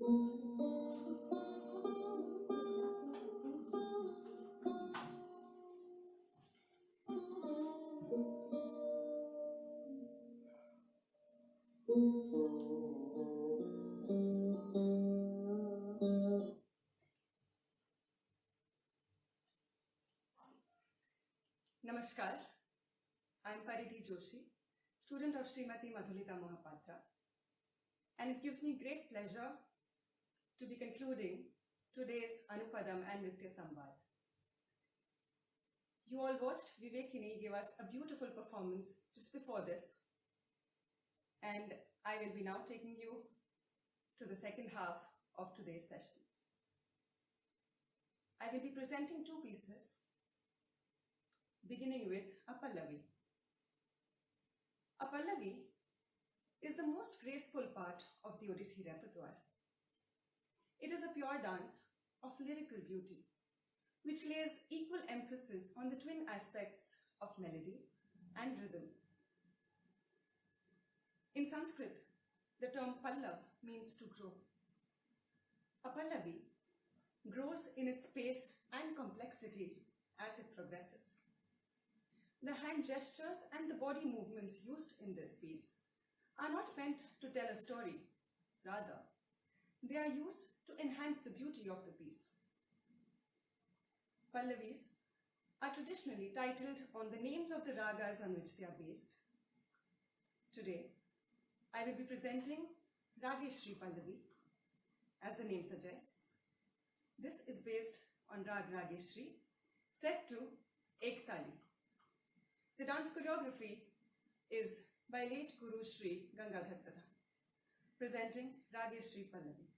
Namaskar, I'm Paridhi Joshi, student of Srimati Madhulita Mohapatra, and it gives me great pleasure to be concluding today's Anupadam and Nritya Samvad. You all watched Vivekini give us a beautiful performance just before this, and I will be now taking you to the second half of today's session. I will be presenting two pieces, beginning with a Pallavi. A Pallavi is the most graceful part of the Odissi repertoire. It is a pure dance of lyrical beauty, which lays equal emphasis on the twin aspects of melody and rhythm. In Sanskrit, the term Pallav means to grow. A Pallavi grows in its pace and complexity as it progresses. The hand gestures and the body movements used in this piece are not meant to tell a story. Rather, they are used to enhance the beauty of the piece. Pallavis are traditionally titled on the names of the ragas on which they are based. Today, I will be presenting Rageshri Pallavi, as the name suggests. This is based on Rag Rageshri, set to Ektali. The dance choreography is by late Guru Shri Gangadhar Pradhan, presenting Rageshri Pallavi.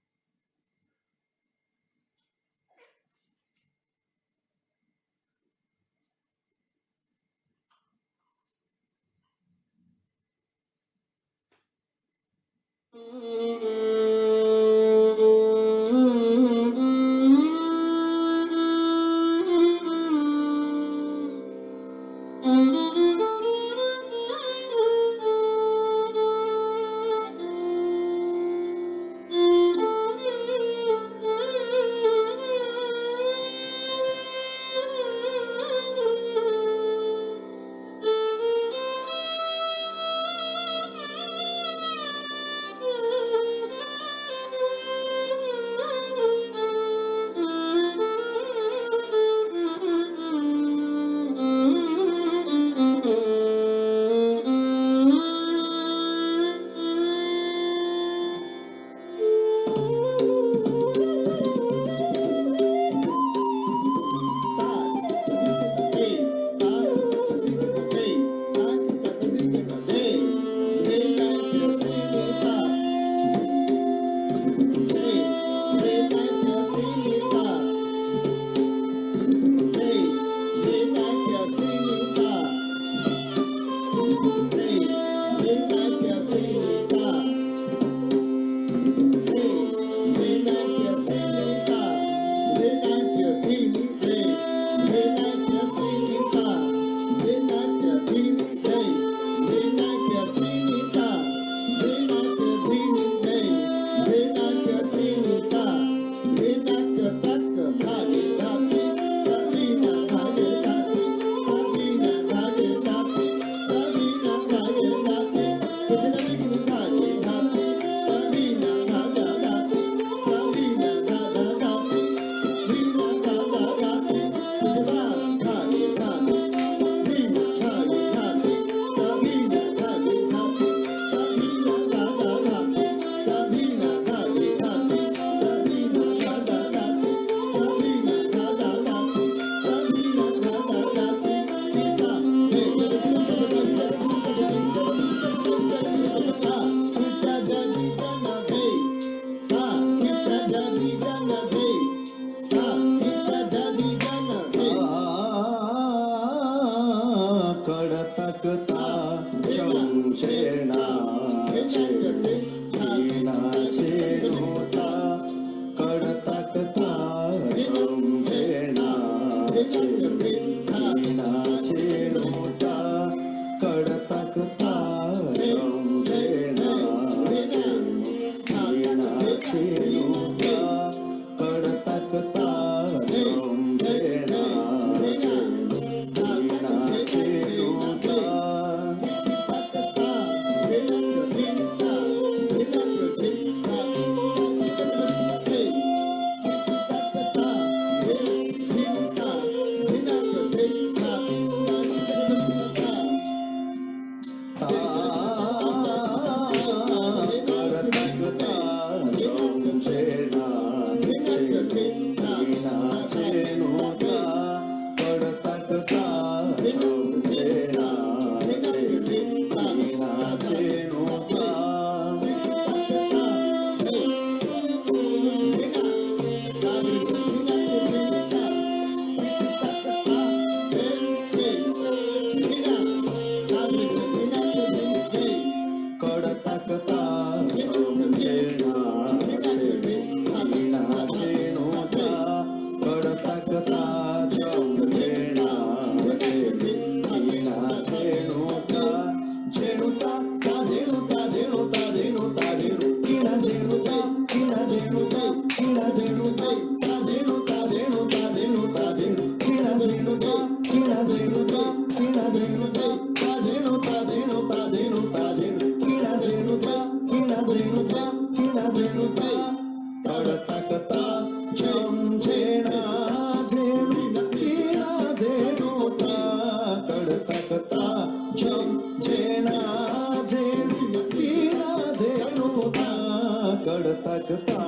कडतकता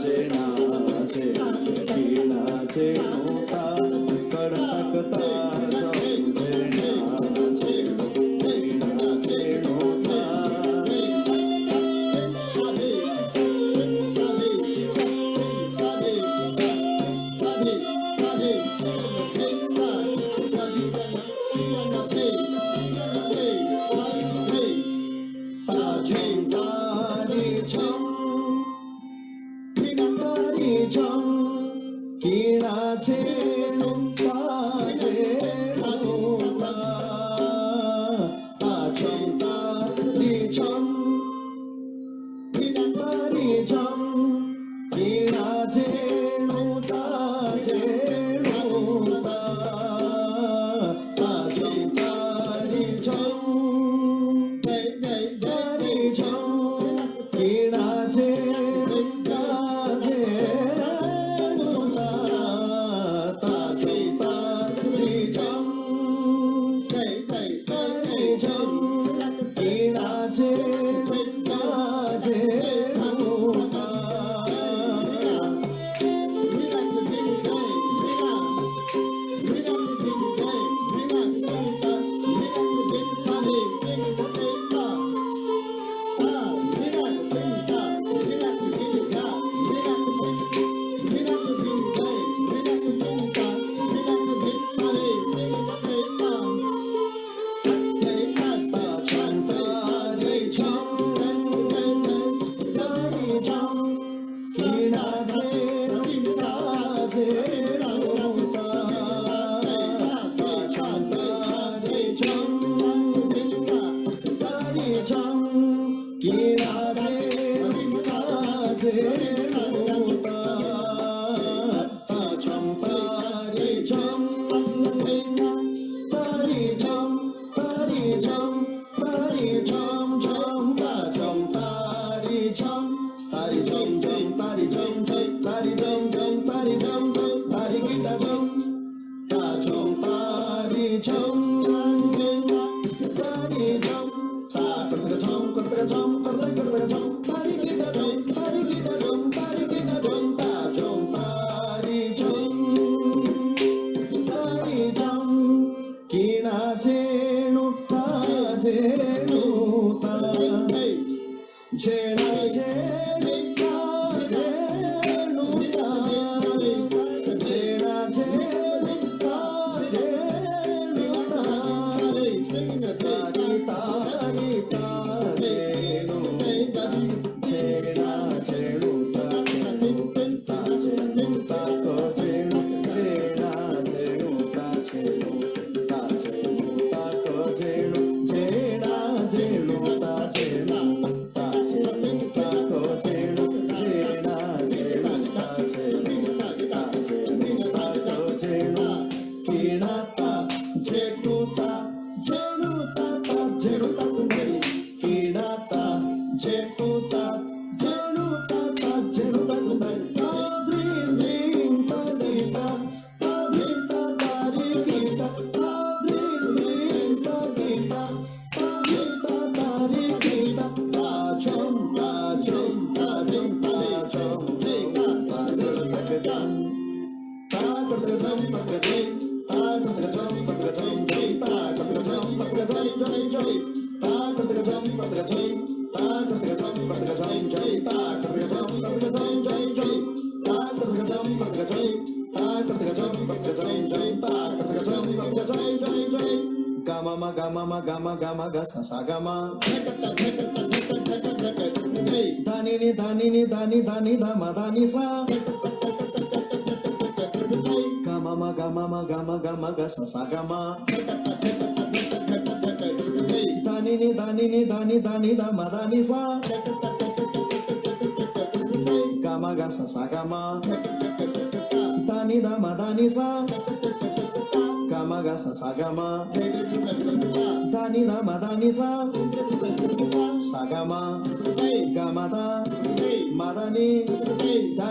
जेणाचे किणाचे नोता कडतकता जेणाचे किणाचे नोता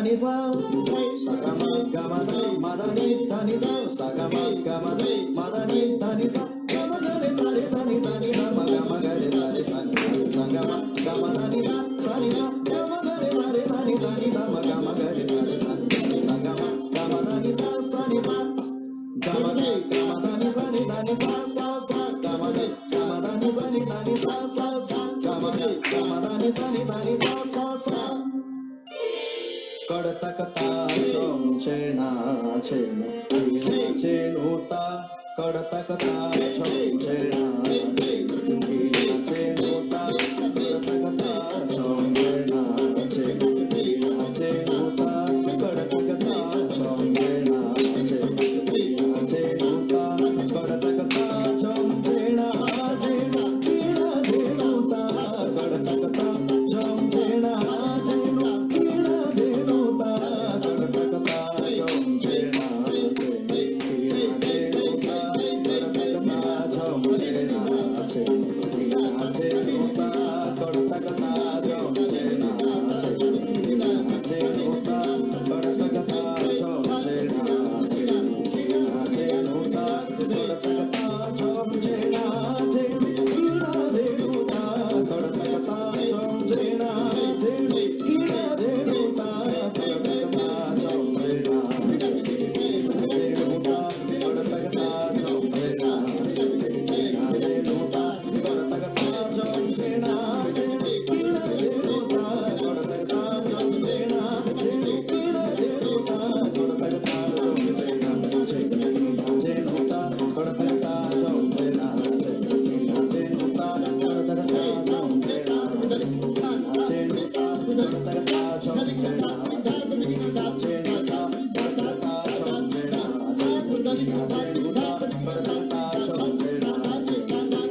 Sa कडतकता चोम चेना चेनु कीना चेनुता कडतकता चोम चेना चेनु कीना चेनुता कडतकता चोम चेना चेनु कीना चेनुता कडतकता चोम चेना चेनु कीना चेनुता कडतकता चोम चेना चेनु कीना चेनुता कडतकता चोम चेना चेनु कीना चेनुता कडतकता चोम चेना चेनु कीना चेनुता कडतकता चोम चेना चेनु कीना चेनुता कडतकता चोम चेना चेनु कीना चेनुता कडतकता चोम चेना चेनु कीना चेनुता कडतकता चोम चेना चेनु कीना चेनुता कडतकता चोम चेना चेनु कीना चेनुता कडतकता चोम चेना चेनुता कडतकता चोम चेना कीना चेनुता कडतकता चोम चेना चेनु कीना चेनुता कडतकता चोम चेना चेनु कीना चेनुता कडतकता चोम चेना चेनुता कडतकता चोम चेना चेनुता कडतकता चोम चेना चेनुता कडतकता चोम चेना चेनुता कडतकता चोम चेना चेनुता कडतकता चोम चेना चेनुता कडतकता चोम चेना चेनुता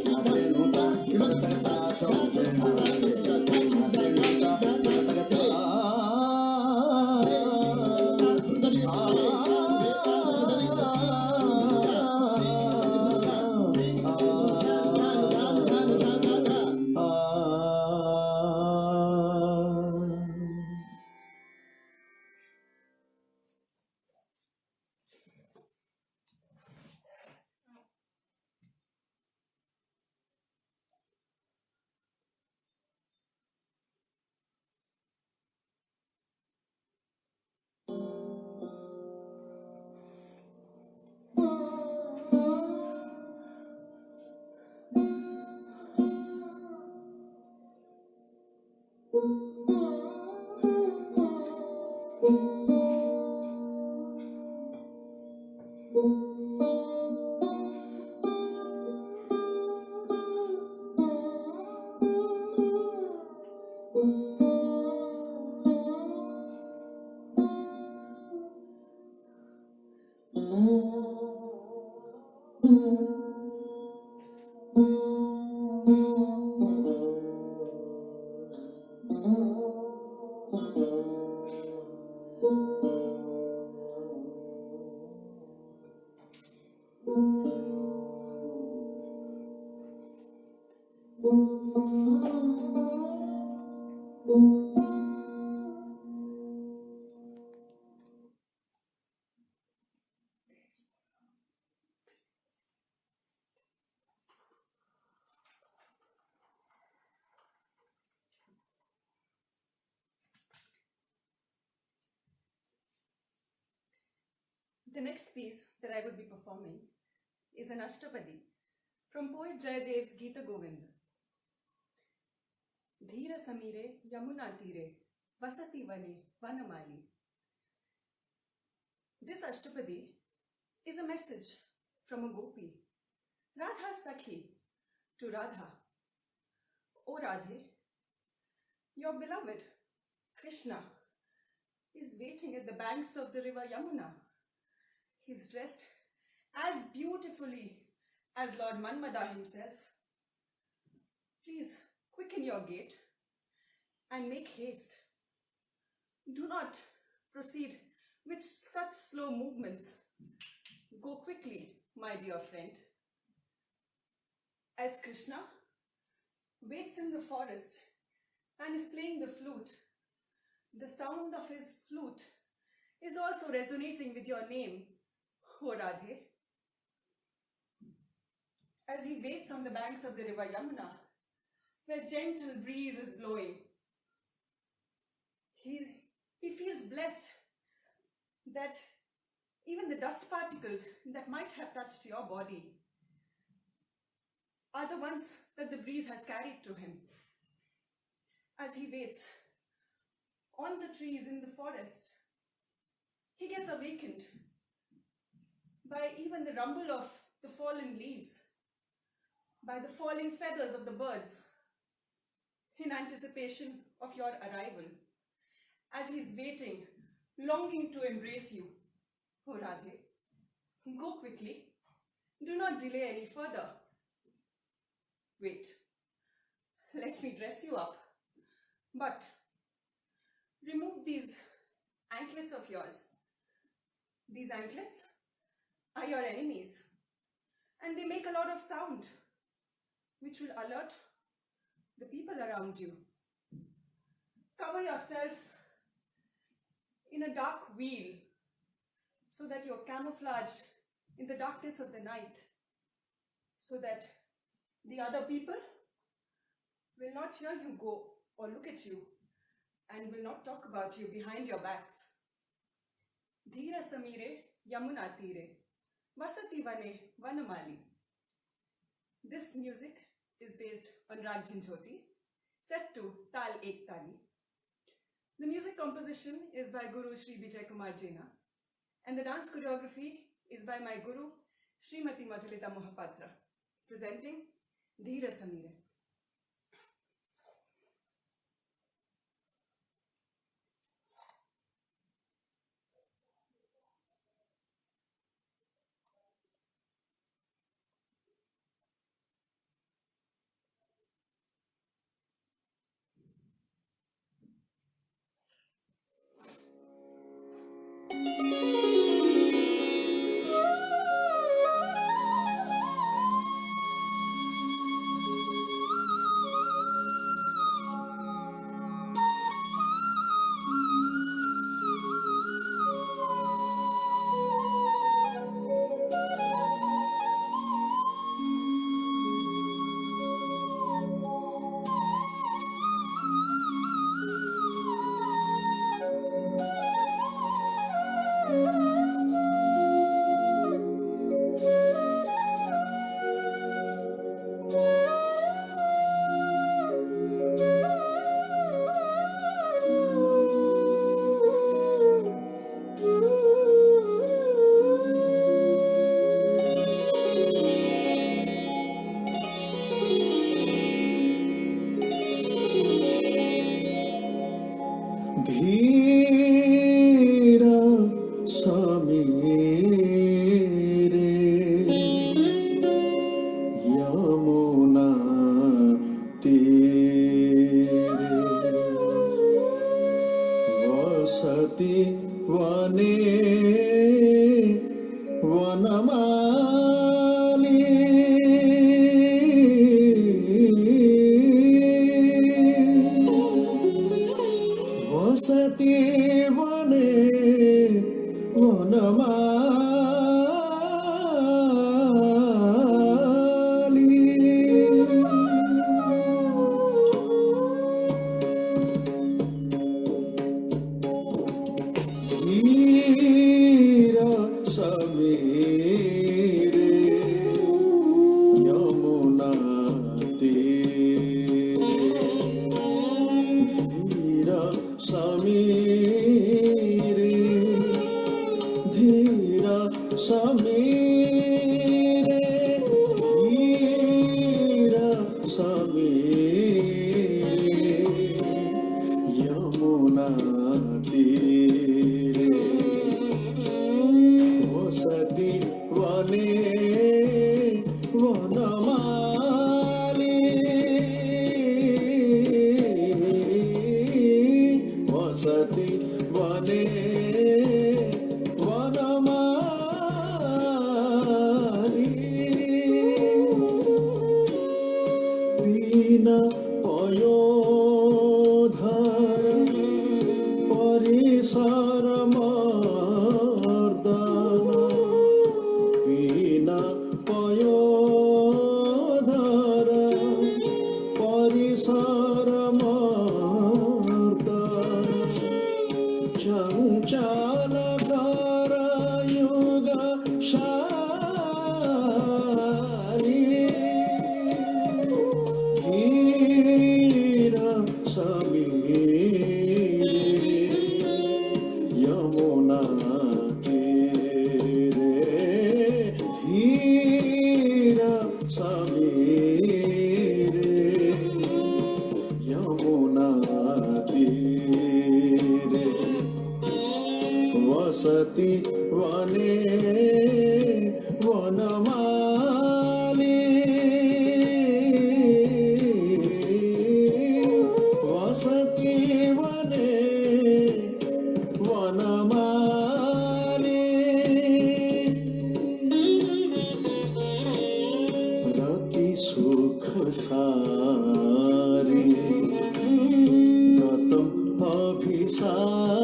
The next piece that I would be performing is an Ashtapadi from poet Jayadev's Gita Govinda. Dhira Samire Yamuna Tire Vasati Vane Vanamali. This Ashtapadi is a message from a gopi, Radha Sakhi, to Radha. O Radhe, your beloved Krishna is waiting at the banks of the river Yamuna. He's dressed as beautifully as Lord Manmada himself. Please quicken your gait and make haste. Do not proceed with such slow movements. Go quickly, my dear friend. As Krishna waits in the forest and is playing the flute, the sound of his flute is also resonating with your name, O Radhe. As he waits on the banks of the river Yamuna, where gentle breeze is blowing, he feels blessed that even the dust particles that might have touched your body are the ones that the breeze has carried to him. As he waits on the trees in the forest. He gets awakened by even the rumble of the fallen leaves, by the falling feathers of the birds, in anticipation of your arrival, as he's waiting, longing to embrace you. Oh Radhe, go quickly. Do not delay any further. Wait, let me dress you up. But remove these anklets of yours. These anklets are your enemies, and they make a lot of sound, which will alert the people around you. Cover yourself in a dark wheel so that you're camouflaged in the darkness of the night, so that the other people will not hear you go or look at you and will not talk about you behind your backs. Dhira samire yamuna tire, vasati vane vanamali. This music is based on Rag Jhinjhoti, set to Tal Ek Tali. The music composition is by Guru Shri Vijay Kumar Jaina, and the dance choreography is by my Guru Srimati Madhulita Mohapatra, presenting Dhira Samire. धीरा समीरे यमुना तीरे वसति वने वनमाली वसति वने वनमाली धीरा समीरे यमुना तीरे धीरा समीरे धीरा समीरे धीरा समीरे यमुना तीरे वसति वने वनमाली वसति वने वनमाली पीना पयोधर परिसर मर्दन पीना पयोधर परिसर मर्दन चञ्चल कर युग शाली धीरा समीरे वसति वने वनमाली वसति वने वनमाली रति सुख सारी गतम अभिसारी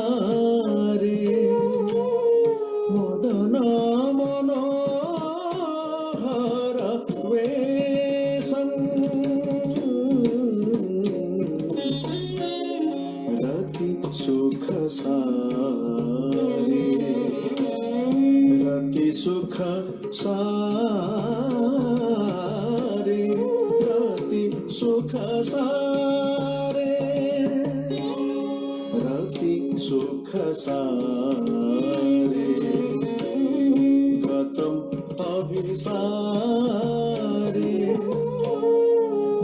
मदन मनोहर वेशम रति सुख सारी रति सुख सारी रति सुख सारे रति सुख सारे गतम अभिसारे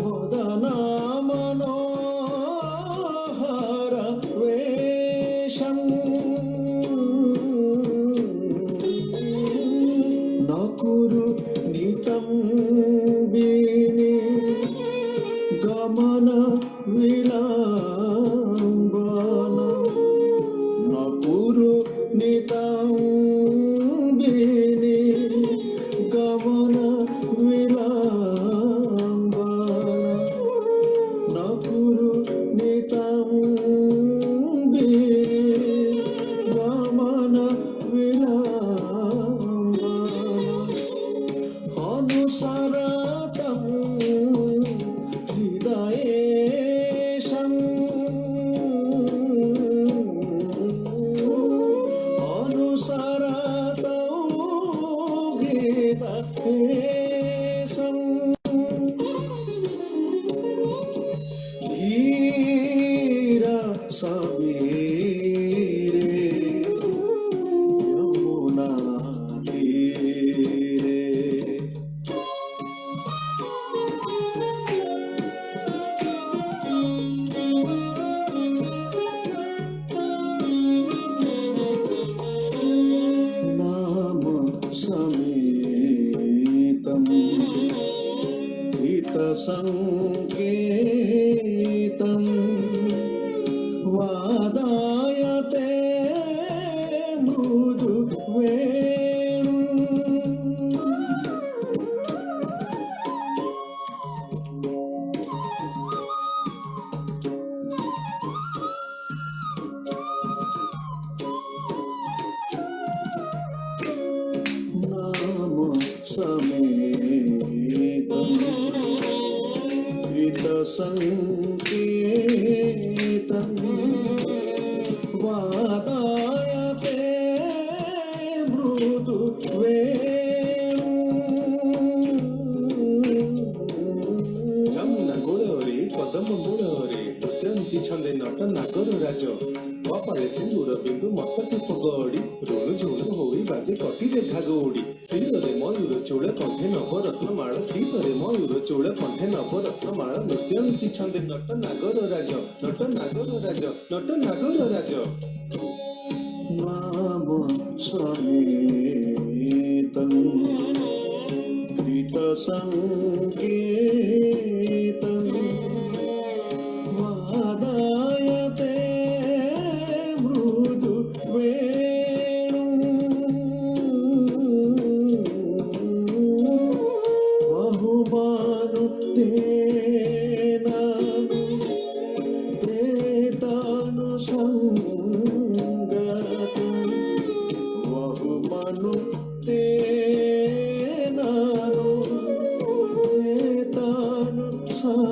मदन मनोहर वेशम न कुरु नितम्बिनी गमन विलम्बन न कुरु नितम्बिनी गमन विलम्बन न कुरु नितम्बिनी गमन विलम्बन अनुसरतं हृदयेशम् अनुसरतं हृदयेशम् धीर सबीरे यमुना तीरे नाम समेतं कृतसङ्केतं वादायते मृदु वेणुम् नाम समेतं कृतसङ्केतं वादायते मृदु ଯମୁନା କୂଳରେ କଦମ ମୂଳରେ ନୃତ୍ୟନ୍ତି ଛନ୍ଦେ ନଟ ନାଗର ରାଜ କପାଳେ ସିନ୍ଦୁର ବିନ୍ଦୁ ମସ୍ତକେ ପଗଡ଼ି ରୁଣୁ ଝୁଣୁ ହୋଇ ବାଜେ କଟିରେ ଘାଗ ଉଡ଼ି ଶିରରେ ମୟୂର ଚୂଳ କଣ୍ଠେ ନବରତ୍ନ ମାଳ ଶିରରେ ମୟୂର ଚୂଳ କଣ୍ଠେ ନବରତ୍ନ ମାଳ ନୃତ୍ୟନ୍ତି ଛନ୍ଦେ ନଟ ନାଗର ରାଜ ନଟ ନାଗର ରାଜ ନଟ ନାଗର ରାଜ नाम समेतं कृतसङ्केतं वादायते मृदु वेणुम् बहुमानु तेनानु तेतानु सङ्गतं बहुमानु तेनानु तेतानु सङ्गतं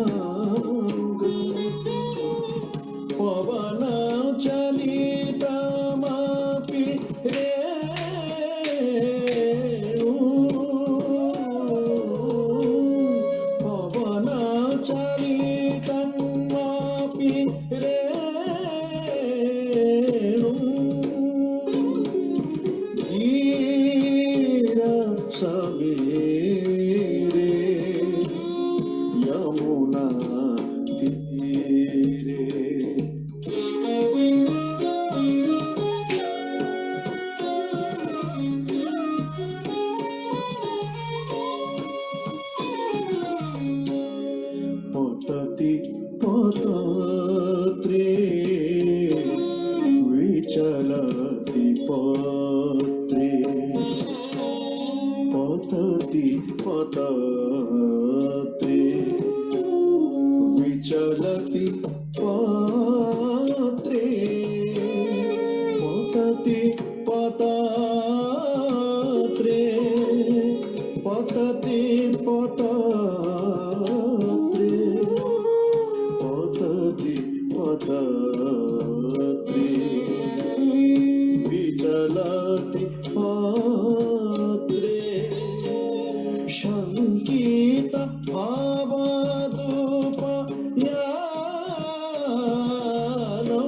पतति पत्रे पतति पतत्रे विचलति पत्रे पतति पतत्रे पतति पतत्रे पतति पतत्रे विचलति पत्रे शङ्कित भावादुपयानौ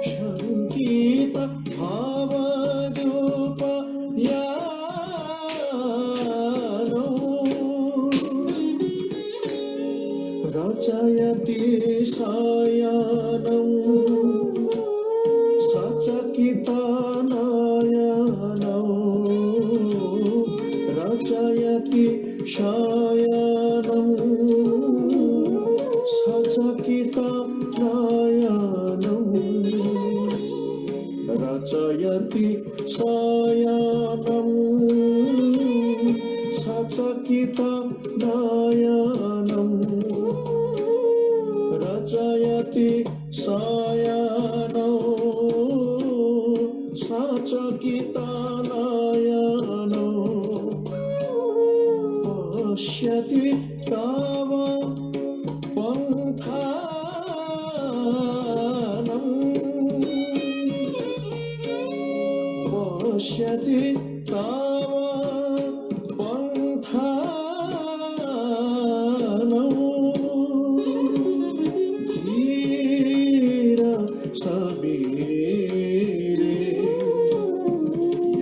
शङ्कित भावादुपयानौ रचयति सायानं सचकितनयनौ रचयति सायानं सचकितनयनौ रचयति सायानं सचकितनयनौ रचयति सायानौ सचकितनयनौ पश्यति तव पन्थानं पश्यति तव पन्थानं धीर समीरे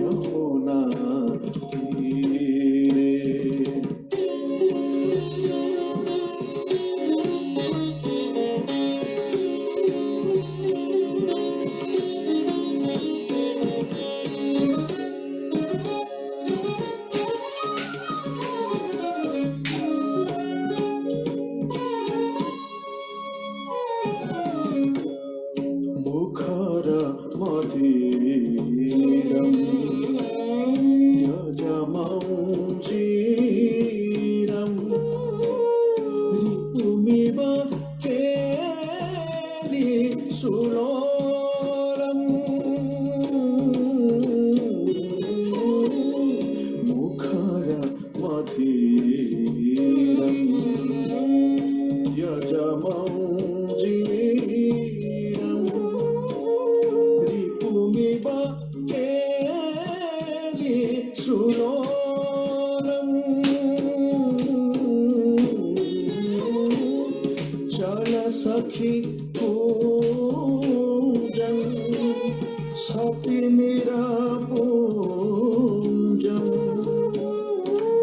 यमुना तीरे मुखर मधीरं त्यजमञ्जीरं रिपुमिव केलि सुलोलम् मुखर मधीरं त्यजमञ्जीरं रिपुमिव केलि सुलोलम् चल सखी पूजं सतिमिरपूजं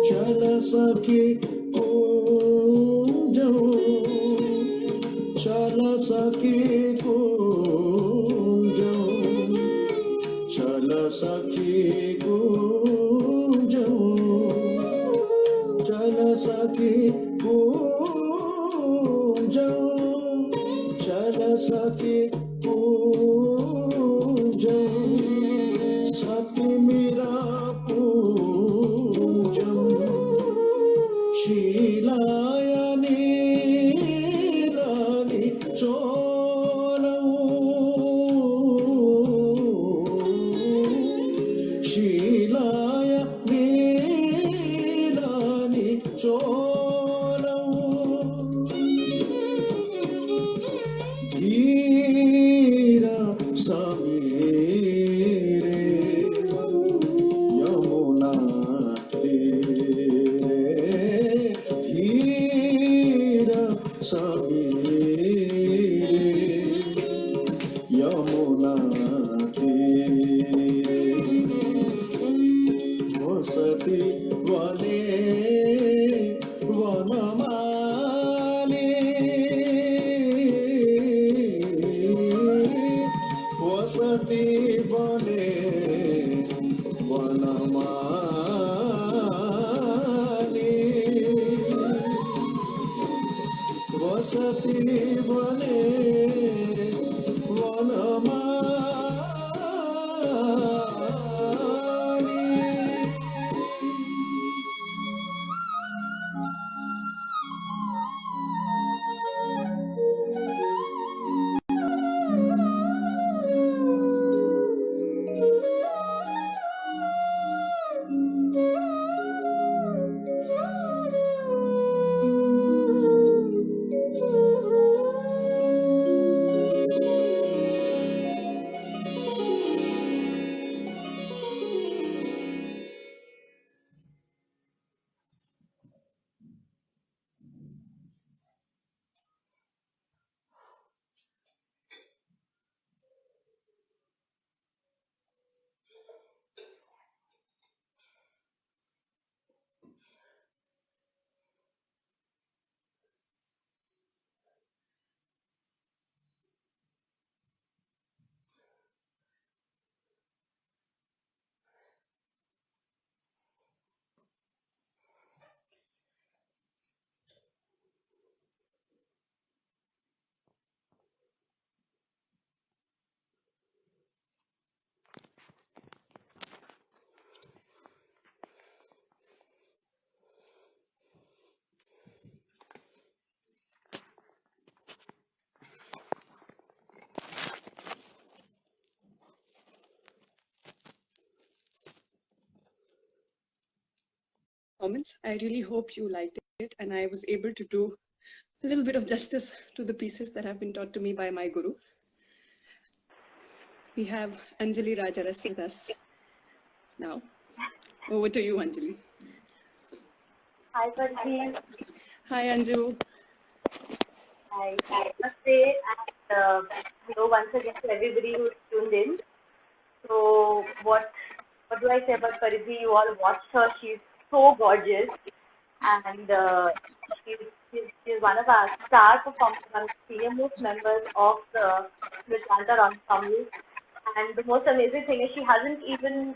चल सखी पूजं चल सखी पूजं चल सखी पूजं चल सखी पूजं चल सखी पूजं सतिमिरपूजं शीलाय नीलानि चोलौ शीलाय नीलानि चोलौ धीर समीरे यमुना तीरे धीर समीरे यमुना तीरे वसति वने वनमाली वसति वने वनमाली वसति वने performance. I really hope you liked it, and I was able to do a little bit of justice to the pieces that have been taught to me by my guru. We have Anjali Rajaras with us now. Over to you, Anjali. Hi, Parvi. Hi, Anju. Hi. Namaste, and hello once again to everybody who's tuned in. So, what do I say about Parvi? You all watched her. She's so gorgeous, and she's one of our star performers, one of the senior most members of the Nrityanta Ensemble. And the most amazing thing is she hasn't even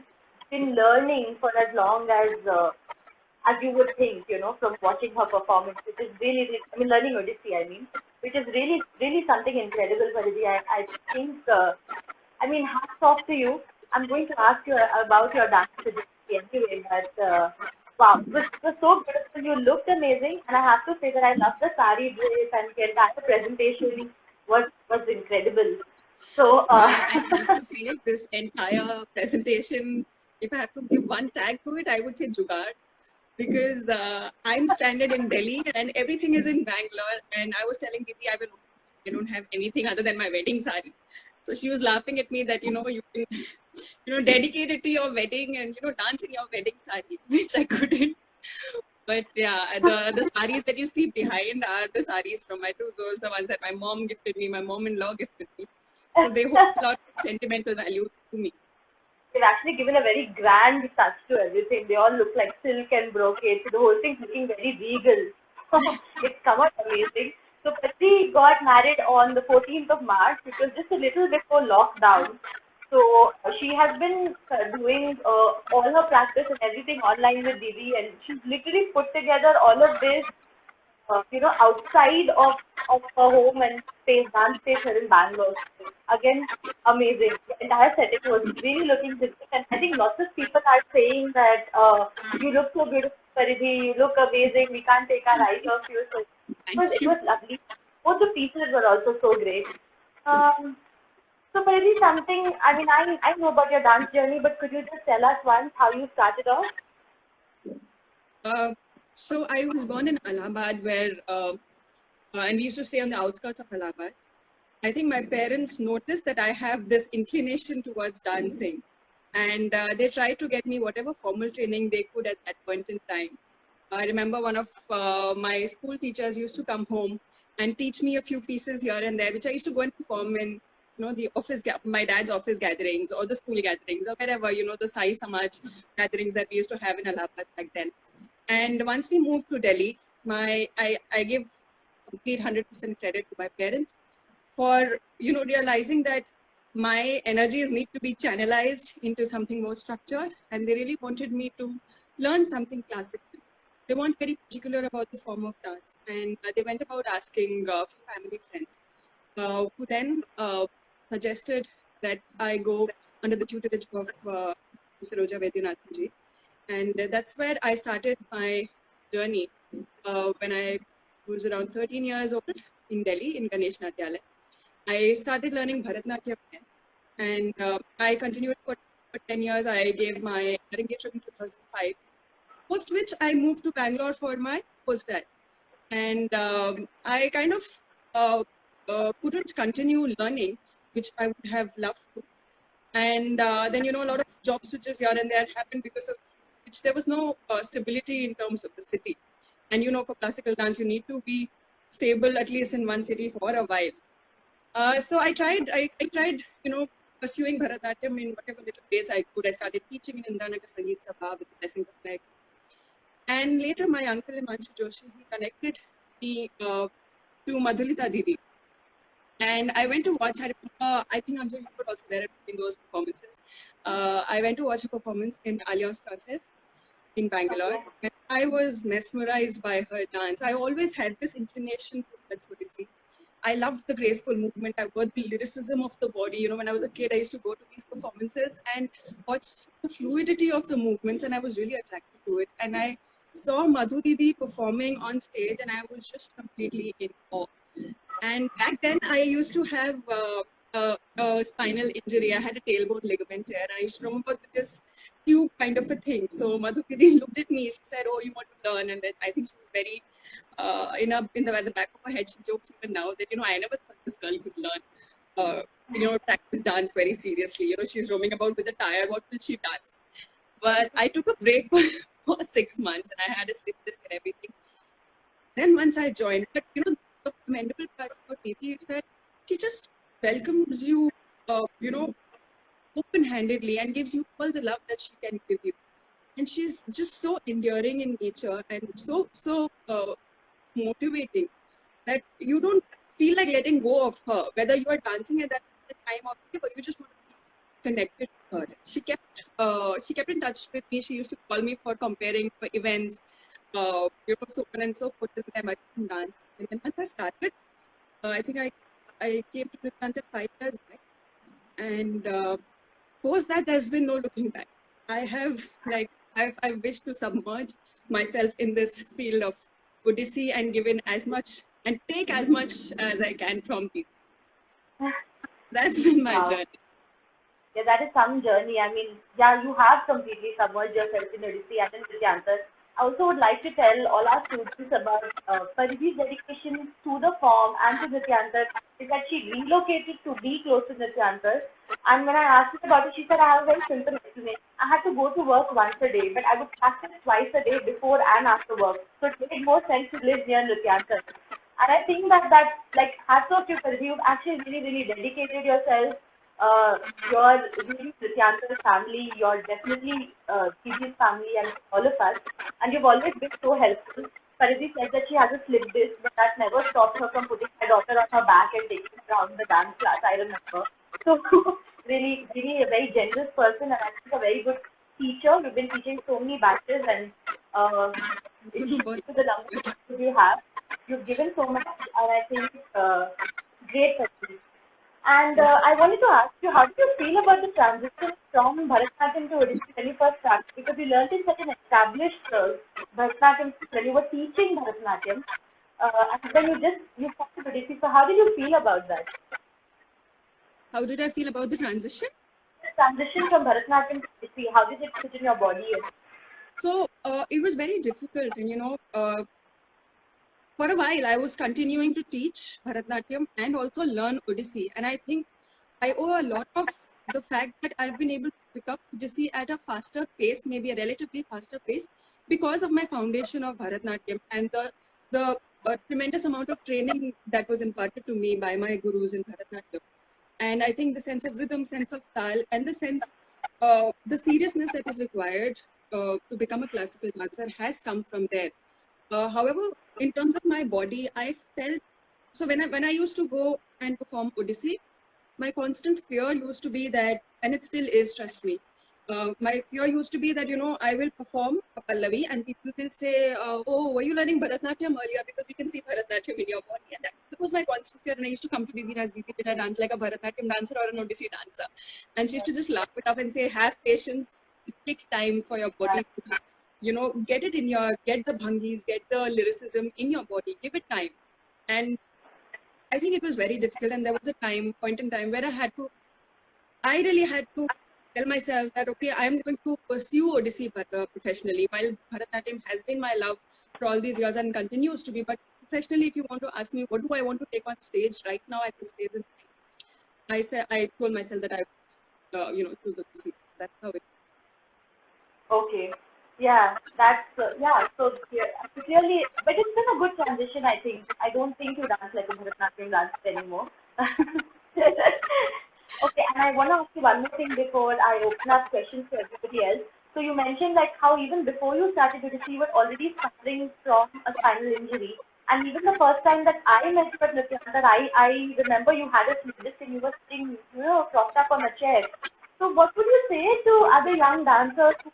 been learning for as long as you would think, from watching her performance, which is really, I mean, learning Odissi, which is really, really something incredible, Paridi. I think, hats off to you. I'm going to ask you about your dance today anyway, but wow, it was so beautiful. You looked amazing, and I have to say that I love the sari dress and the entire presentation was incredible. So, I have to say, this entire presentation, if I have to give one tag to it, I would say Jugaad. Because I'm stranded in Delhi and everything is in Bangalore. And I was telling Didi, I don't have anything other than my wedding sari. So she was laughing at me that, you can, dedicate it to your wedding and, dance in your wedding sari, which I couldn't. But yeah, the saris that you see behind are the saris from my two. Those the ones that my mom gifted me, my mom-in-law gifted me. So they hold a lot of sentimental value to me. they've actually given a very grand touch to everything. They all look like silk and brocade. So the whole thing's looking very regal. It's come out amazing. So Patri got married on the 14th of March, which was just a little before lockdown. So she has been doing all her practice and everything online with Didi, and she's literally put together all of this outside of her home and dance space here in Bangalore. Again, amazing. The entire setting was really looking different. And I think lots of people are saying that you look so beautiful, Paridhi, you look amazing, we can't take our eyes off you. So it was lovely. Both the pieces were also so great. So Paridhi, I know about your dance journey, but could you just tell us once how you started off? So I was born in Allahabad, where, and we used to stay on the outskirts of Allahabad. I think my parents noticed that I have this inclination towards dancing, and they tried to get me whatever formal training they could at that point in time. I remember one of my school teachers used to come home and teach me a few pieces here and there, which I used to go and perform in, the office, my dad's office gatherings or the school gatherings or wherever, the Sai Samaj gatherings that we used to have in Allahabad back then. And once we moved to Delhi, I give complete 100% credit to my parents for, realizing that my energies need to be channelized into something more structured. And they really wanted me to learn something classical. They weren't very particular about the form of dance. And they went about asking a few family friends who then suggested that I go under the tutelage of Saroja Vaidyanathan ji. And that's where I started my journey when I was around 13 years old in Delhi, in Ganesh Natyalaya. I started learning Bharatnatyam and I continued for 10 years. I gave my Haringe trip in 2005, post which I moved to Bangalore for my postgrad. And I kind of couldn't continue learning, which I would have loved to. And then, a lot of job switches here and there happened because of which there was no stability in terms of the city. And, for classical dance, you need to be stable at least in one city for a while. So I tried, pursuing Bharatanatyam in whatever little ways I could. I started teaching in Indranagar Sangeet Sabha with the blessings of Meg. And later, my uncle Himanshu Joshi, he connected me to Madhulita Didi. And I went to watch her, I think Anju, you were also there in those performances. I went to watch her performance in Alliance Process in Bangalore. And I was mesmerized by her dance. I always had this inclination towards Odissi. I loved the graceful movement. I loved the lyricism of the body. When I was a kid, I used to go to these performances and watch the fluidity of the movements, and I was really attracted to it. And I saw Madhu Didi performing on stage, and I was just completely in awe. And back then, I used to have a spinal injury. I had a tailbone ligament tear, and I used to remember this tube kind of a thing. So Madhukiri looked at me. She said, "Oh, you want to learn?" And then I think she was very at the back of her head. She jokes even now that I never thought this girl could learn. Practice dance very seriously. She's roaming about with a tire. What will she dance? But I took a break for 6 months, and I had a slip disc and everything. Then once I joined, but the commendable part about Niti is that she just welcomes you, open-handedly and gives you all the love that she can give you. And she's just so endearing in nature and so motivating that you don't feel like letting go of her, whether you are dancing at that time or you just want to be connected to her. She kept in touch with me. She used to call me for comparing for events, so on and so forth. Till I can dance. And then once I started, I think I came to Nrityanta 5 years back, and post that there's been no looking back. I wish to submerge myself in this field of Odissi and given as much and take as much as I can from people. That's been my Wow. journey. Yeah, that is some journey. I mean, yeah, you have completely submerged yourself in Odissi and in Nrityanta. I also would like to tell all our students about Paridhi's dedication to the form and to Nrityanta is that she relocated to be close to Nrityanta. And when I asked her about it, she said, I have a very simple explanation. I had to go to work once a day, but I would practice twice a day before and after work. So it made more sense to live near Nrityanta. And I think that hats off to Paridhi, you've actually really, really dedicated yourself. You're really Nrityanta's family, you're definitely Gigi's family and all of us, and you've always been so helpful. Paridhi said that she has a slip disc, but that never stopped her from putting her daughter on her back and taking her around the dance class, I remember. So, really, really a very generous person, and I think a very good teacher. You've been teaching so many batches, and it shows to the number of people you have. You've given so much, and I think great person. And I wanted to ask you, how did you feel about the transition from Bharatanatyam to Odissi when you first started? Because you learned in such an established Bharatanatyam when you were teaching Bharatanatyam, and then you started Odissi. So how did you feel about that? How did I feel about the transition? The transition from Bharatanatyam to Odissi, how did it fit in your body? So it was very difficult, and for a while I was continuing to teach Bharatanatyam and also learn Odissi, and I think I owe a lot of the fact that I've been able to pick up Odissi at a faster pace, maybe a relatively faster pace, because of my foundation of Bharatanatyam and the tremendous amount of training that was imparted to me by my gurus in Bharatanatyam. And I think the sense of rhythm, sense of tal, and the seriousness that is required to become a classical dancer has come from there. However, in terms of my body, I felt so when I used to go and perform Odissi, my constant fear used to be that, and it still is, trust me. My fear used to be that I will perform a Pallavi and people will say, "Oh, were you learning Bharatanatyam earlier? Because we can see Bharatanatyam in your body." And that was my constant fear. And I used to come to Didi Raj, Didi, did I dance like a Bharatanatyam dancer or an Odissi dancer? And she used to just laugh it up and say, "Have patience. It takes time for your body to." Get the bhangis, get the lyricism in your body, give it time. And I think it was very difficult. And there was a point in time where I really had to tell myself that, okay, I'm going to pursue Odissi professionally, while Bharatanatyam has been my love for all these years and continues to be. But professionally, if you want to ask me, what do I want to take on stage right now at this stage in time? I told myself that I would, choose Odissi. That's how it. Okay. Yeah, that's So clearly, but it's been a good transition. I think. I don't think you dance like a Bharatanatyam dancer anymore. Okay, and I want to ask you one more thing before I open up questions to everybody else. So you mentioned how even before you started Odissi, you were already suffering from a spinal injury. And even the first time that I met you at Nrityanta, I remember you had a slip disc and you were sitting, propped up on a chair. So what would you say to other young dancers who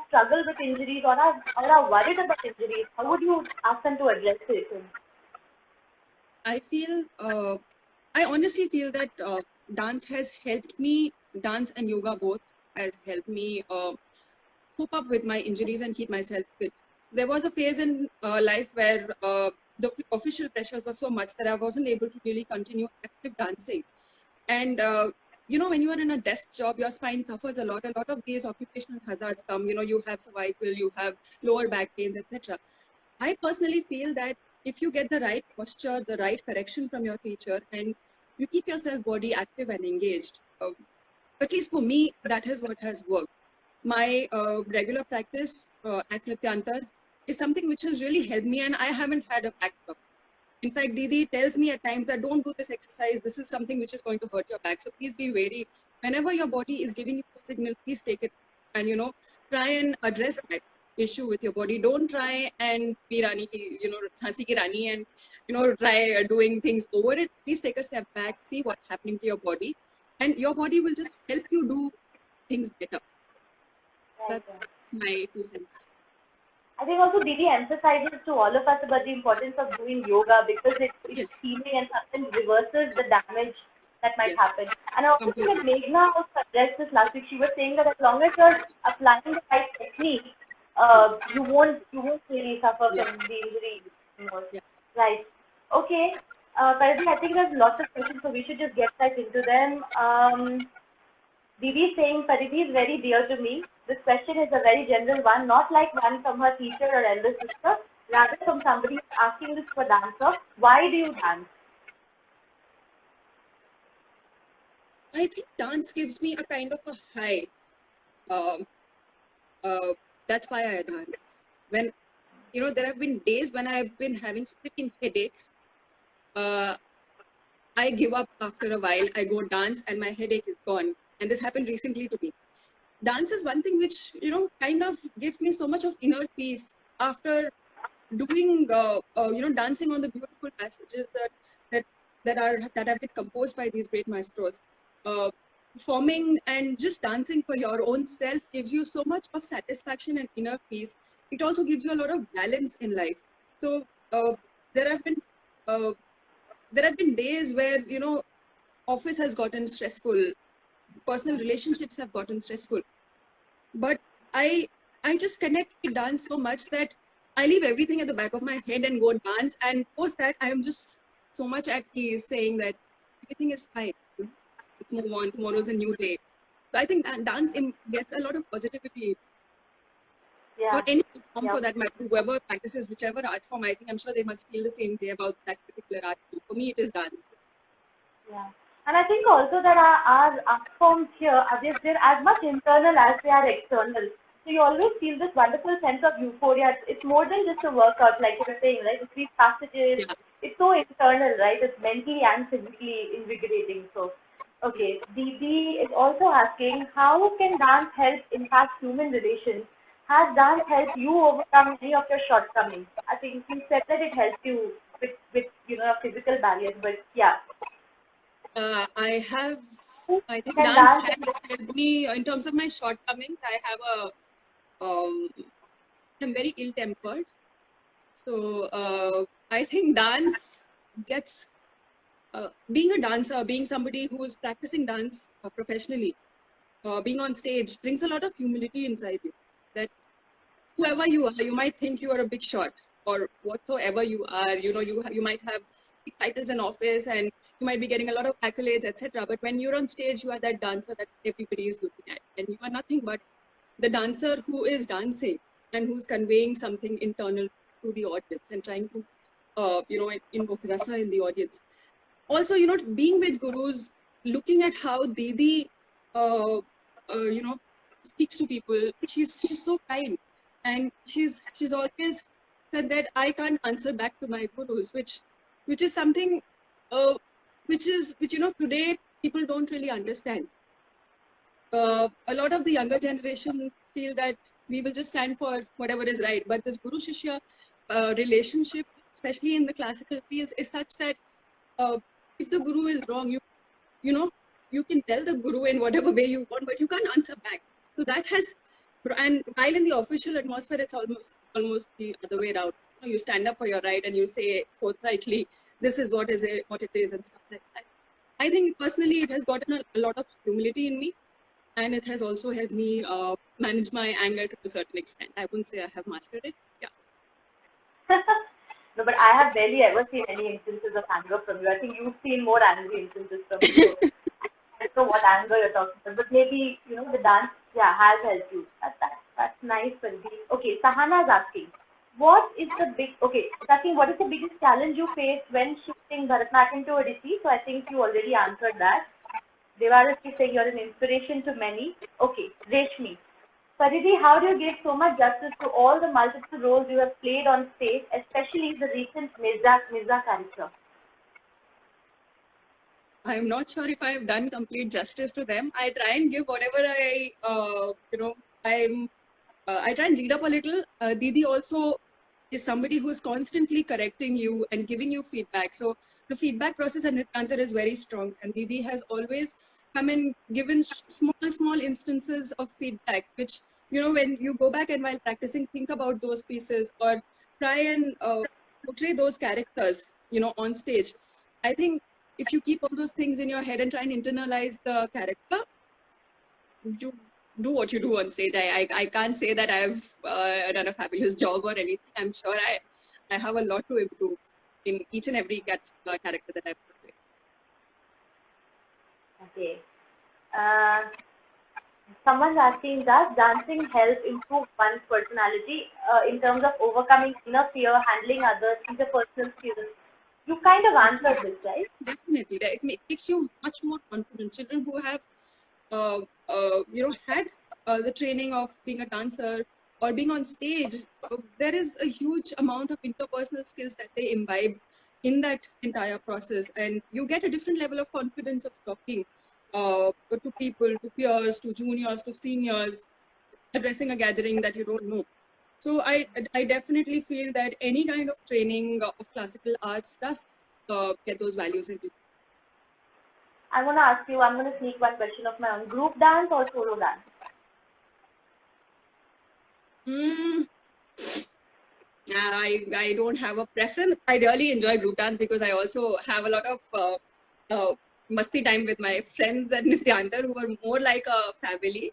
struggle with injuries or are worried about injuries? How would you ask them to address it? I honestly feel that dance has helped me, dance and yoga both has helped me cope up with my injuries and keep myself fit. There was a phase in life where the official pressures were so much that I wasn't able to really continue active dancing. And when you are in a desk job, your spine suffers a lot. A lot of these occupational hazards come. You have cervical, you have lower back pains, etc. I personally feel that if you get the right posture, the right correction from your teacher, and you keep yourself body active and engaged, at least for me, that is what has worked. My regular practice at Nityantar is something which has really helped me, and I haven't had a back problem. In fact, Didi tells me at times that don't do this exercise. This is something which is going to hurt your back. So please be wary. Whenever your body is giving you a signal, please take it and, try and address that issue with your body. Don't try and be Rani, Jhansi ki Rani and, try doing things over it. Please take a step back, see what's happening to your body, and your body will just help you do things better. Right, That's right. my 2 cents. I think also Didi emphasizes to all of us about the importance of doing yoga because it's Yes. healing and sometimes reverses the damage that might Yes. happen. And I also think that Completely. Meghna also addressed this last week. She was saying that as long as you're applying the right technique, Yes. you won't really suffer Yes. from the injury anymore. Yeah. Right. Okay. Paridhi, I think there's lots of questions, so we should just get right into them. Didi is saying Paridhi is very dear to me. This question is a very general one, not like one from her teacher or elder sister, rather from somebody who's asking this for dancer. Why do you dance? I think dance gives me a kind of a high. Um, that's why I dance. When, there have been days when I've been having splitting headaches. I give up after a while. I go dance and my headache is gone. And this happened recently to me. Dance is one thing which, kind of gives me so much of inner peace after doing, dancing on the beautiful passages that have been composed by these great maestros. Performing and just dancing for your own self gives you so much of satisfaction and inner peace. It also gives you a lot of balance in life. So there have been days where office has gotten stressful, personal relationships have gotten stressful, but I just connect with dance so much that I leave everything at the back of my head and go dance, and post that I am just so much at ease, saying that everything is fine. Let's move on. Tomorrow's a new day. So I think that dance gets a lot of positivity. Yeah. Or any form Yeah. for that matter. Whoever practices whichever art form, I think I'm sure they must feel the same way about that particular art form. For me, it is dance. Yeah. And I think also that our art forms here are they're as much internal as they are external. So you always feel this wonderful sense of euphoria. It's more than just a workout, like you were saying, right? It's these passages. Yeah. It's so internal, right? It's mentally and physically invigorating. So, okay. Didi is also asking, how can dance help impact human relations? Has dance helped you overcome any of your shortcomings? I think you said that it helped you with your physical barriers, but yeah. I think Can dance dance has helped me in terms of my shortcomings. I'm very ill-tempered. So I think dance gets, being a dancer, being somebody who is practicing dance professionally, being on stage brings a lot of humility inside you. That whoever you are, you might think you are a big shot or whatsoever you are, you might have big titles in office and you might be getting a lot of accolades, etc. But when you're on stage, you are that dancer that everybody is looking at, and you are nothing but the dancer who is dancing and who's conveying something internal to the audience and trying to, invoke rasa in the audience. Also, being with gurus, looking at how Didi, speaks to people, she's so kind, and she's always said that I can't answer back to my gurus, which is something, which today people don't really understand. A lot of the younger generation feel that we will just stand for whatever is right, but this guru shishya relationship, especially in the classical fields, is such that if the guru is wrong, you can tell the guru in whatever way you want, but you can't answer back. So that has, and while in the official atmosphere, it's almost the other way around. You stand up for your right and you say forthrightly, this is what it is, and stuff like that. I think personally, it has gotten a lot of humility in me, and it has also helped me manage my anger to a certain extent. I wouldn't say I have mastered it. Yeah. No, but I have barely ever seen any instances of anger from you. I think you've seen more angry instances from me. So know what angle you're talking about, but maybe, the dance, yeah, has helped you. That's nice, Paridhi. Okay, Sahana is asking, what is the biggest challenge you face when shifting Bharatanatyam to Odissi? So I think you already answered that. Devaris is saying you're an inspiration to many. Okay, Reshmi. Paridhi, how do you give so much justice to all the multiple roles you have played on stage, especially the recent Mirza character? I'm not sure if I've done complete justice to them. I try and give whatever I try and read up a little. Didi also is somebody who's constantly correcting you and giving you feedback. So the feedback process at Nrityantar is very strong. And Didi has always come and given small instances of feedback, which, when you go back and while practicing, think about those pieces or try and portray those characters, on stage. I think if you keep all those things in your head and try and internalize the character, you do what you do on stage. I can't say that I've done a fabulous job or anything. I'm sure I have a lot to improve in each and every character that I've portrayed. Okay. Someone's asking, does dancing help improve one's personality in terms of overcoming inner fear, handling others, interpersonal skills? You kind of answered this, right? Definitely. It makes you much more confident. Children who have, had the training of being a dancer or being on stage, there is a huge amount of interpersonal skills that they imbibe in that entire process. And you get a different level of confidence of talking to people, to peers, to juniors, to seniors, addressing a gathering that you don't know. So I definitely feel that any kind of training of classical arts does get those values into. I'm going to sneak one question of my own. Group dance or solo dance? I don't have a preference. I really enjoy group dance because I also have a lot of masti time with my friends at Nrityantar who are more like a family.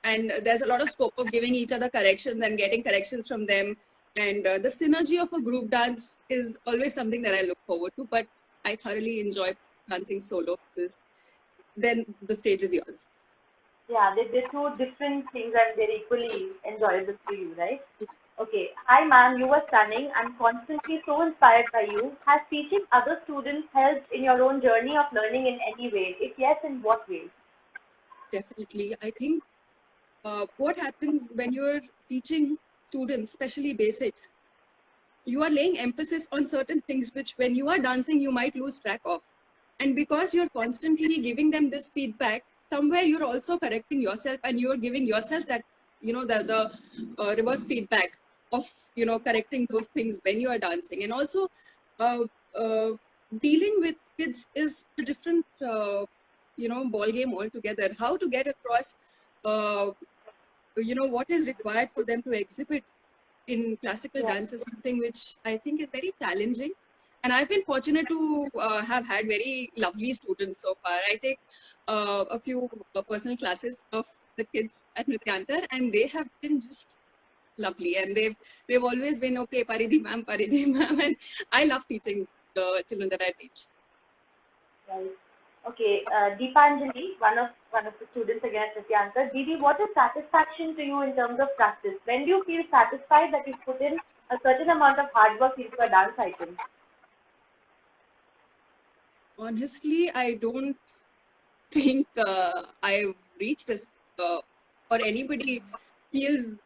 And there's a lot of scope of giving each other corrections and getting corrections from them. And the synergy of a group dance is always something that I look forward to. But I thoroughly enjoy dancing solo because then the stage is yours. Yeah, they're two different things and they're equally enjoyable to you, right? Okay. Hi, ma'am. You were stunning. I'm constantly so inspired by you. Has teaching other students helped in your own journey of learning in any way? If yes, in what ways? Definitely. I think what happens when you're teaching students, especially basics, you are laying emphasis on certain things which when you are dancing, you might lose track of. And because you're constantly giving them this feedback, somewhere you're also correcting yourself and you're giving yourself that, the reverse feedback of, correcting those things when you are dancing. And also dealing with kids is a different, ball game altogether. How to get across, what is required for them to exhibit in classical dance is something which I think is very challenging. And I've been fortunate to have had very lovely students so far. I take a few personal classes of the kids at Nrityantar, and they have been just lovely. And they've always been, okay, Paridhi ma'am, and I love teaching the children that I teach. Right. Okay, Deepanjali, one of the students again at Nrityantar. Didi, what is satisfaction to you in terms of practice? When do you feel satisfied that you put in a certain amount of hard work into a dance item? Honestly, I don't think I've reached or anybody feels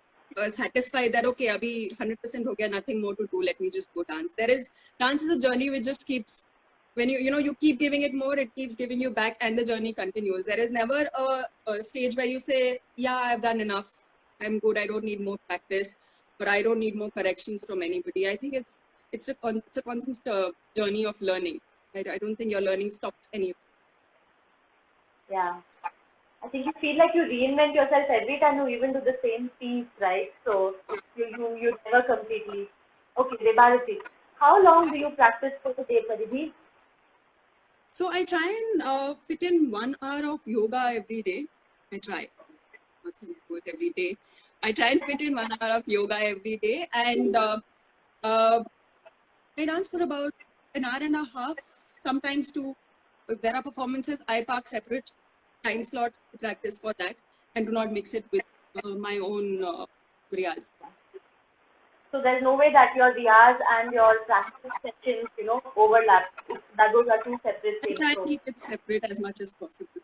satisfied that, okay, abhi 100% ho gaya, nothing more to do, let me just go dance. Dance is a journey which just keeps, when you keep giving it more, it keeps giving you back and the journey continues. There is never a stage where you say, yeah, I've done enough, I'm good, I don't need more practice, or I don't need more corrections from anybody. I think it's a constant journey of learning. I don't think your learning stops anywhere. Yeah. I think you feel like you reinvent yourself every time you even do the same piece, right? So you never completely. Okay, Debarati, how long do you practice for the day, Paridhi? So I try and fit in 1 hour of yoga every day. I try. Not saying I do it every day. I try and fit in 1 hour of yoga every day, and I dance for about an hour and a half, sometimes 2. if there are performances, I park separate time slot to practice for that and do not mix it with my own riyaz. So there's no way that your riyaz and your practice sessions, overlap. That those are two separate I things. try So, to keep it separate as much as possible.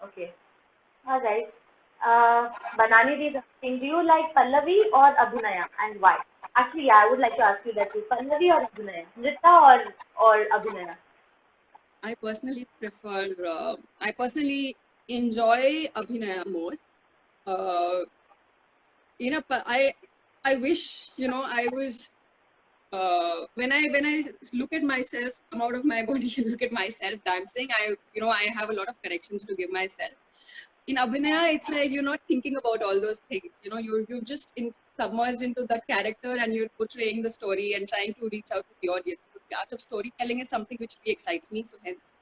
okay. All right. Banani is asking, do you like Pallavi or Abhinaya and why? Actually, yeah, I would like to ask you that too. Pallavi or Abhinaya? Nritta or Abhinaya? I personally enjoy Abhinaya more. I wish, I was, when I look at myself, come out of my body and look at myself dancing, I have a lot of corrections to give myself. In Abhinaya, it's like you're not thinking about all those things. You're just submerged into that character and you're portraying the story and trying to reach out to the audience. So the art of storytelling is something which really excites me. So hence,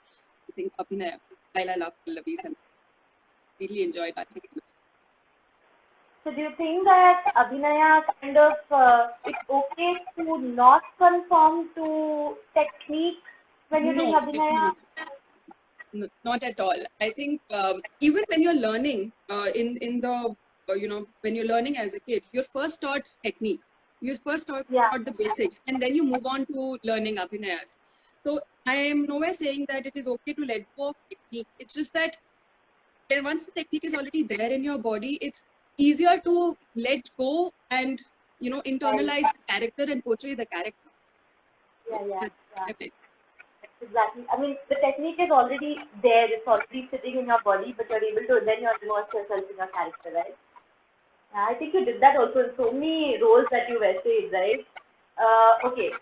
I think Abhinaya, while I love Pallavis and really enjoy dancing. So do you think that Abhinaya kind of, it's okay to not conform to technique when you're doing Abhinaya? No, not at all. I think even when you're learning in the when you're learning as a kid, you're first taught technique. You're first taught the basics, and then you move on to learning Abhinayas. So I am nowhere saying that it is okay to let go of technique. It's just that then once the technique is already there in your body, it's easier to let go and internalize the character and portray the character. Yeah. Okay. Exactly. I mean, the technique is already there. It's already sitting in your body, but you're able to then immerse yourself in your character, right? Yeah, I think you did that also in so many roles that you essayed, right? Okay.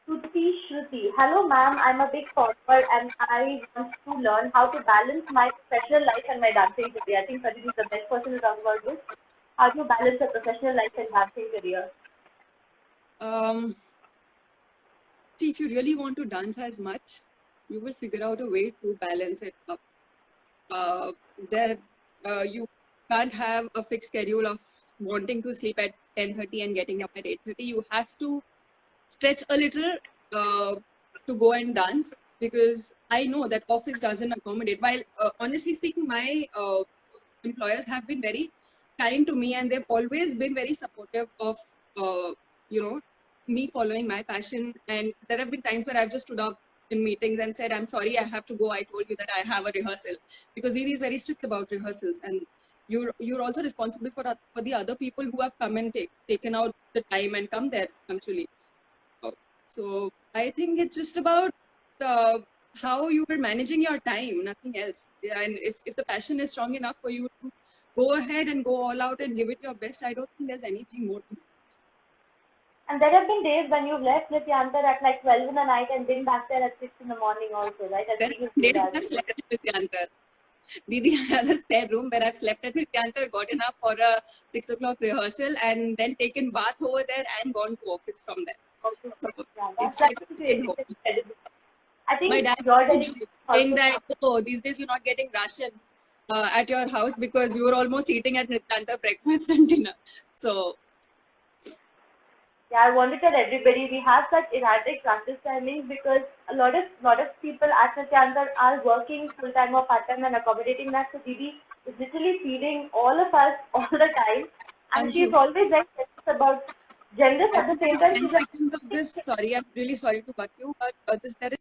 Shruti. Hello, ma'am. I'm a big follower and I want to learn how to balance my professional life and my dancing career. I think Sadhvi is the best person to talk about this. How do you balance your professional life and dancing career? See, if you really want to dance as much, you will figure out a way to balance it up. You can't have a fixed schedule of wanting to sleep at 10:30 and getting up at 8:30. You have to stretch a little to go and dance because I know that office doesn't accommodate. While honestly speaking, my employers have been very kind to me and they've always been very supportive of me following my passion. And there have been times where I've just stood up in meetings and said, I'm sorry, I have to go. I told you that I have a rehearsal, because Didi is very strict about rehearsals, and you're also responsible for the other people who have come and taken out the time and come there punctually. So I think it's just about how you are managing your time, nothing else. And if the passion is strong enough for you to go ahead and go all out and give it your best, I don't think there's anything more to do. And there have been days when you've left Nityantar at like 12 in the night and been back there at 6 in the morning also, right? There have been days I've slept at Nityantar. Didi has a spare room where I've slept at Nityantar, gotten up for a 6 o'clock rehearsal, and then taken bath over there and gone to office from there. So it's like incredible. I think my dad was saying that, these days you're not getting ration at your house because you were almost eating at Nityantar breakfast and dinner. So yeah, I want to tell everybody we have such erratic practice timings because a lot of people at Nityantar are working full time or part time and accommodating that. So Didi is literally feeding all of us all the time, and she's always very serious about gender at the same time. 10 seconds of this. Sorry, I'm really sorry to cut you, but there is